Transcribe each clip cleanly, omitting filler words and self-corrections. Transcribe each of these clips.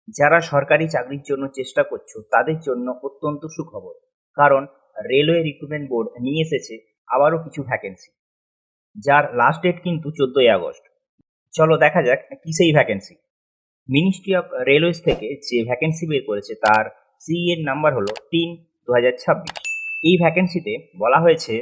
যারা সরকারি চাকরির জন্য চেষ্টা করছো তাদের জন্য অত্যন্ত সুখবর, কারণ রেলওয়ে রিক্রুটমেন্ট বোর্ড নিয়ে এসেছে আবারও কিছু ভ্যাকেন্সি, যার লাস্ট ডেট কিন্তু 14ই আগস্ট। চলো দেখা যাক কি সেই ভ্যাকেন্সি। মিনিস্ট্রি অফ রেলওয়েজ থেকে যে ভ্যাকেন্সি বের করেছে তার এর নাম্বার হলো 3/2026। এই ভ্যাকেন্সিতে বলা হয়েছে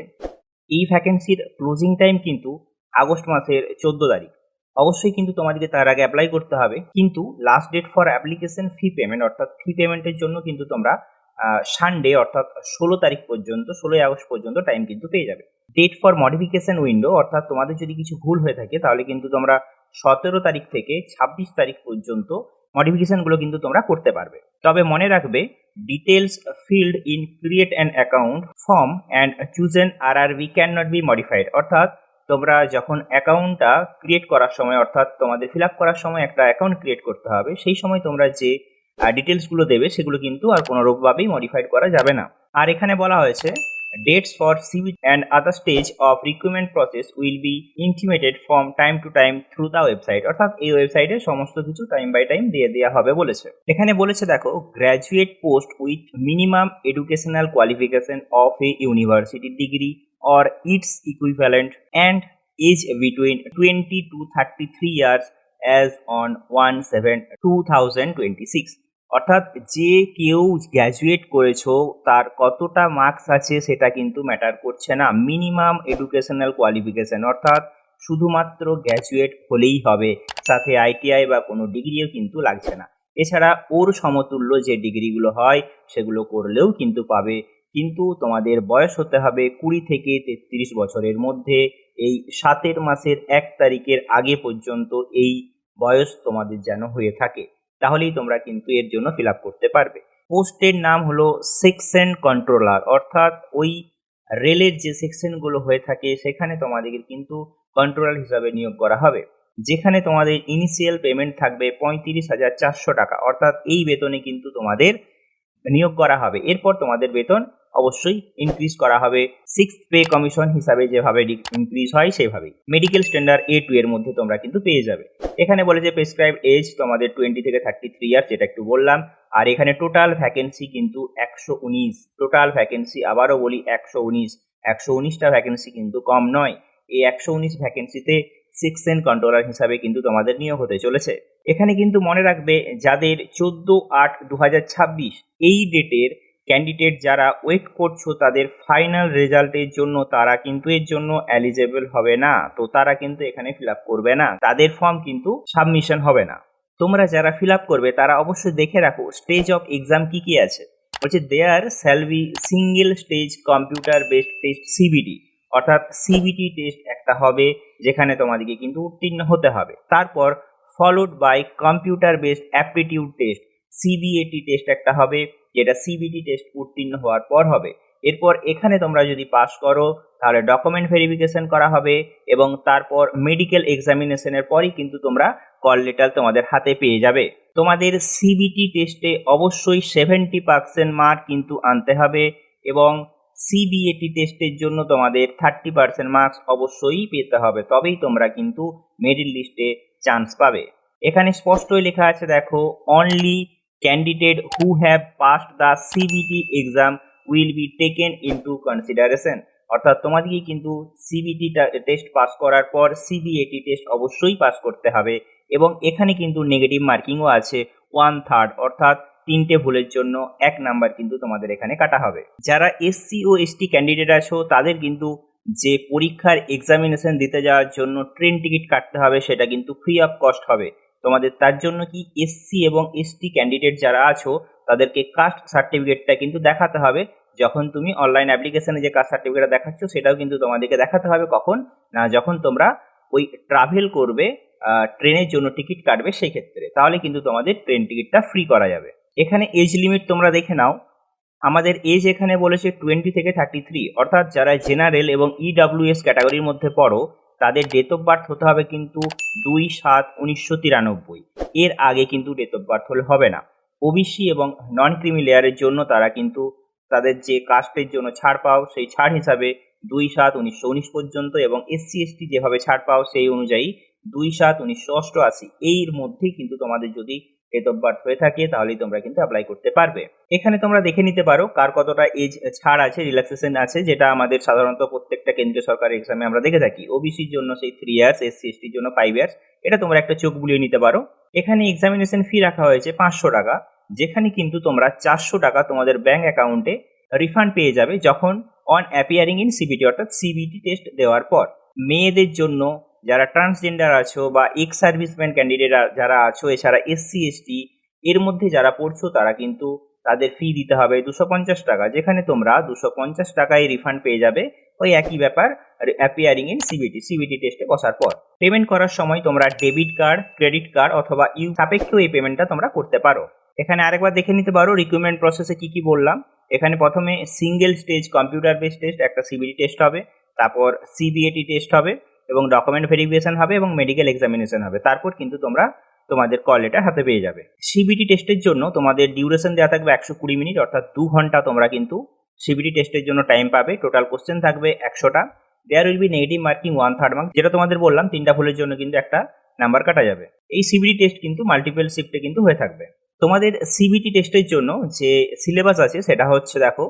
এই ভ্যাকেন্সির ক্লোজিং টাইম কিন্তু আগস্ট মাসের 14 তারিখ। অবশ্যই কিন্তু তোমাদেরকে তার আগে অ্যাপ্লাই করতে হবে, কিন্তু last date for application fee payment অর্থাৎ ফি পেমেন্টের জন্য কিন্তু তোমরা সানডে অর্থাৎ 16 তারিখ পর্যন্ত 16ই আগস্ট পর্যন্ত টাইম কিন্তু পেয়ে যাবে। ডেট ফর মডিফিকেশন উইন্ডো অর্থাৎ তোমাদের যদি কিছু ভুল হয়ে থাকে তাহলে কিন্তু তোমরা 17 তারিখ থেকে 26 তারিখ পর্যন্ত মডিফিকেশনগুলো কিন্তু তোমরা করতে পারবে। তবে মনে রাখবে, details filled in create an account form and chosen RRB can not be modified. অর্থাৎ তোমরা যখন অ্যাকাউন্টটা ক্রিয়েট করার সময় অর্থাৎ তোমাদের ফিল আপ করার সময় একটা অ্যাকাউন্ট ক্রিয়েট করতে হবে, সেই সময় তোমরা যে ডিটেলসগুলো দেবে সেগুলো কিন্তু আর কোনোরূপভাবেই মডিফাইড করা যাবে না। আর এখানে বলা হয়েছে dates for CV and other stage of recruitment process will be intimated from time to time through the website. অর্থাৎ এই ওয়েবসাইটে সমস্ত কিছু টাইম বাই টাইম দিয়ে দেওয়া হবে বলেছে। এখানে বলেছে দেখো, graduate post with minimum educational qualification of a university degree or its equivalent and age between 20 to 33 years as on 1/7/2026। অর্থাৎ যে কেউ গ্র্যাজুয়েট করেছো তার কতটা মার্কস আছে সেটা কিন্তু ম্যাটার করছে না, মিনিমাম এডুকেশনাল কোয়ালিফিকেশন অর্থাৎ শুধুমাত্র গ্র্যাজুয়েট হলেই হবে, সাথে আইটিআই বা কোনো ডিগ্রিও কিন্তু লাগছে না। এছাড়া ওর সমতুল্য যে ডিগ্রিগুলো হয় সেগুলো করলেও কিন্তু পাবে, কিন্তু তোমাদের বয়স হতে হবে 20 থেকে 33 বছরের মধ্যে। এই 7 মাসের 1 তারিখের আগে পর্যন্ত এই বয়স তোমাদের যেন হয়ে থাকে, তাহলেই তোমরা কিন্তু এর জন্য ফিল আপ করতে পারবে। পোস্টের নাম হলো সেকশন কন্ট্রোলার, অর্থাৎ ওই রেলের যে সেকশনগুলো হয়ে থাকে সেখানে তোমাদেরকে কিন্তু কন্ট্রোলার হিসাবে নিয়োগ করা হবে, যেখানে তোমাদের ইনিশিয়াল পেমেন্ট থাকবে 35,400 টাকা। অর্থাৎ এই বেতনে কিন্তু তোমাদের নিয়োগ করা হবে। এরপর তোমাদের বেতন অবশ্যই ইনক্রিজ করা হবে, 6th পে কমিশন হিসাবে যেভাবে ইনক্রিজ হয় সেভাবেই। মেডিকেল স্ট্যান্ডার্ড A2 এর মধ্যে তোমরা কিন্তু পেয়ে যাবে। এখানে বলে যে প্রেসক্রাইব এজ তোমাদের 20 থেকে 33 ইয়ার, যেটা একটু বললাম। আর এখানে টোটাল ভ্যাকেন্সি কিন্তু 119। টোটাল ভ্যাকেন্সি আবারও বলি 119। 119টা ভ্যাকেন্সি কিন্তু কম নয়। এই 119 ভ্যাকেন্সিতে সেকশন কন্ট্রোলার হিসাবে কিন্তু তোমাদের নিয়োগ হতে চলেছে। এখানে কিন্তু মনে রাখবে, যাদের 14/8/2026 এই ডেটের ক্যান্ডিডেট যারা ওয়েট করছো তাদের ফাইনাল রেজাল্টের জন্য, তারা কিন্তু এর জন্য এলিজেবল হবে না, তো তারা কিন্তু এখানে ফিল আপ করবে না, তাদের ফর্ম কিন্তু সাবমিশন হবে না। তোমরা যারা ফিল আপ করবে তারা অবশ্যই দেখে রাখো স্টেজ অফ এক্সাম কি কি আছে। বলছে there shall be single stage computer based test CBT, অর্থাৎ সিবিটি টেস্ট একটা হবে যেখানে তোমাদেরকে কিন্তু উত্তীর্ণ হতে হবে। তারপর followed by computer based aptitude test CBAT test একটা হবে, যেটা সিবিটি টেস্ট উত্তীর্ণ হওয়ার পর হবে। এরপর এখানে তোমরা যদি পাস করো তাহলে ডকুমেন্ট ভেরিফিকেশন করা হবে, এবং তারপর মেডিকেল এক্সামিনেশনের পরই কিন্তু তোমরা কল লেটার তোমাদের হাতে পেয়ে যাবে। তোমাদের সিবিটি টেস্টে অবশ্যই 70% মার্ক কিন্তু আনতে হবে, এবং সিবিএটি টেস্টের জন্য তোমাদের 30% মার্কস অবশ্যই পেতে হবে, তবেই তোমরা কিন্তু মেরিট লিস্টে চান্স পাবে। এখানে স্পষ্টই লেখা আছে দেখো, only candidate who have passed the CBT exam will be taken into consideration. অর্থাৎ তোমাদেরকে কিন্তু সিবিটি টেস্ট পাস করার পর সিবিএটি টেস্ট অবশ্যই পাস করতে হবে, এবং এখানে কিন্তু নেগেটিভ মার্কিংও আছে 1/3, অর্থাৎ 3টে ভুলের জন্য 1 নাম্বার কিন্তু তোমাদের এখানে কাটা হবে। যারা এসসি ও এসটি ক্যান্ডিডেট আছো তাদের কিন্তু যে পরীক্ষার এক্সামিনেশন দিতে যাওয়ার জন্য ট্রেন টিকিট কাটতে হবে সেটা কিন্তু ফ্রি অফ কস্ট হবে তোমাদের। তার জন্য কি এসসি এবং এসটি ক্যান্ডিডেট যারা আছো তাদেরকে কাস্ট সার্টিফিকেটটা কিন্তু দেখাতে হবে। যখন তুমি অনলাইন অ্যাপ্লিকেশনে যে কাস্ট সার্টিফিকেটটা দেখাচ্ছ সেটাও কিন্তু তোমাদেরকে দেখাতে হবে, কখন না যখন তোমরা ওই ট্রাভেল করবে, ট্রেনের জন্য টিকিট কাটবে সেই ক্ষেত্রে, তাহলে কিন্তু তোমাদের ট্রেন টিকিটটা ফ্রি করা যাবে। এখানে এজ লিমিট তোমরা দেখে নাও, আমাদের এজ এখানে বলেছে 20 থেকে 33, অর্থাৎ যারা জেনারেল এবং ইডাব্লিউএস ক্যাটাগরির মধ্যে পড়ো তাদের ডেট অফ বার্থ হতে হবে কিন্তু 2/7/1993, এর আগে কিন্তু ডেট অফ বার্থ হলে হবে না। ওবিসি এবং নন ক্রিমি লেয়ারের জন্য তারা কিন্তু তাদের যে কাস্টের জন্য ছাড় পাও সেই ছাড় হিসাবে 2/7/1919 পর্যন্ত, এবং এসসি এসটি যেভাবে ছাড় পাও সেই অনুযায়ী 2/7/1988 এর মধ্যেই কিন্তু তোমাদের যদি ডেট অফ বার্থ হয়ে থাকে তাহলেই তোমরা কিন্তু অ্যাপ্লাই করতে পারবে। এখানে তোমরা দেখে নিতে পারো কার কতটা এজ ছাড় আছে, রিল্যাক্সেশন আছে, যেটা আমাদের সাধারণত প্রত্যেকটা কেন্দ্রীয় সরকারি এক্সামে আমরা দেখে থাকি। ওবিসির জন্য সেই 3 ইয়ার্স, এসসি এসটির জন্য 5 ইয়ার্স। এটা তোমরা একটা চোখ বুলিয়ে নিতে পারো। এখানে এক্সামিনেশন ফি রাখা হয়েছে 500 টাকা, যেখানে কিন্তু তোমরা 400 টাকা তোমাদের ব্যাংক অ্যাকাউন্টে রিফান্ড পেয়ে যাবে যখন অন অ্যাপিয়ারিং ইন সিবিটি, অর্থাৎ সিবিটি টেস্ট দেওয়ার পর। মেয়েদের জন্য, যারা ট্রান্সজেন্ডার আছো বা এক্স সার্ভিসম্যান ক্যান্ডিডেট যারা আছো, এছাড়া এসসি এসটি এর মধ্যে যারা পড়ছো, তারা কিন্তু তাদের ফি দিতে হবে 250 টাকা, যেখানে তোমরা 250 টাকায় রিফান্ড পেয়ে যাবে ওই একই ব্যাপার অ্যাপিয়ারিং ইন সিবিটি টেস্টে বসার পর। পেমেন্ট করার সময় তোমরা ডেবিট কার্ড, ক্রেডিট কার্ড অথবা ইউ সাপেক্ষেও এই পেমেন্টটা তোমরা করতে পারো। এখানে আরেকবার দেখে নিতে পারো রিক্রুটমেন্ট প্রসেসে কি কি বললাম। এখানে প্রথমে single stage computer based test, একটা সিবিটি টেস্ট হবে, তারপর সিবিএটি টেস্ট হবে এবং ডকুমেন্ট ভেরিফিকেশন হবে এবং মেডিকেল এক্সামিনেশন হবে। তারপর কিন্তু তোমরা তোমাদের কল লেটার হাতে পেয়ে যাবে। সিবিটি টেস্টের জন্য তোমাদের ডিউরেশন দেওয়া থাকবে 120 মিনিট, অর্থাৎ 2 ঘন্টা তোমরা কিন্তু সিবিটি টেস্টের জন্য টাইম পাবে। টোটাল কোশ্চেন থাকবে 100টা। There will be negative marking 1/3 mark, যেটা তোমাদের বললাম 3টা ভুলের জন্য কিন্তু একটা নাম্বার কাটা যাবে। এই সিবিটি টেস্ট কিন্তু মাল্টিপল শিফটে কিন্তু হয়ে থাকবে। তোমাদের সিবিটি টেস্টের জন্য যে সিলেবাস আছে সেটা হচ্ছে, দেখো,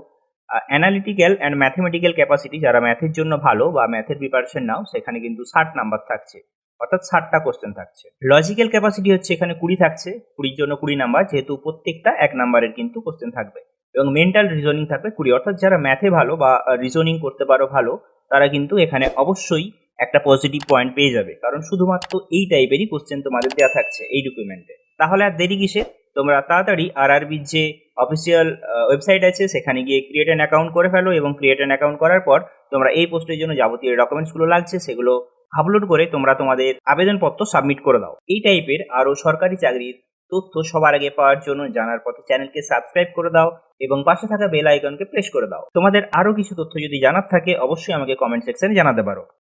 অ্যানালিটিক্যাল অ্যান্ড ম্যাথমেটিক্যাল ক্যাপাসিটি, যারা ম্যাথের জন্য ভালো বা ম্যাথের প্রিপারেশন নাও, সেখানে কিন্তু 60 নাম্বার থাকছে, অর্থাৎ 60টা কোশ্চেন থাকছে। লজিক্যাল ক্যাপাসিটি হচ্ছে এখানে 20 থাকছে, 20-র জন্য 20 নাম্বার, যেহেতু প্রত্যেকটা 1 নাম্বারের কিন্তু কোশ্চেন থাকবে। এবং মেন্টাল রিজনিং থাকবে 20, অর্থাৎ যারা ম্যাথে ভালো বা রিজনিং করতে পারো ভালো, তারা কিন্তু এখানে অবশ্যই একটা পজিটিভ পয়েন্ট পেয়ে যাবে, কারণ শুধুমাত্র এই টাইপেরই কোশ্চেন তোমাদের দেওয়া থাকছে এই ডকুমেন্টে। তাহলে আর দেরি কিসে, তোমরা তাড়াতাড়ি আরআরবির যে অফিসিয়াল ওয়েবসাইট আছে সেখানে গিয়ে ক্রিয়েট অ্যান অ্যাকাউন্ট করে ফেলো, এবং ক্রিয়েট অ্যান অ্যাকাউন্ট করার পর তোমরা এই পোস্টের জন্য যাবতীয় ডকুমেন্টসগুলো লাগছে সেগুলো আপলোড করে তোমরা তোমাদের আবেদনপত্র সাবমিট করে দাও। এই টাইপের আরও সরকারি চাকরির তথ্য সবার আগে পাওয়ার জন্য জানার পথে চ্যানেলকে সাবস্ক্রাইব করে দাও এবং পাশে থাকা বেল আইকনকে প্রেস করে দাও। তোমাদের আরও কিছু তথ্য যদি জানার থাকে অবশ্যই আমাকে কমেন্ট সেকশনে জানাতে পারো।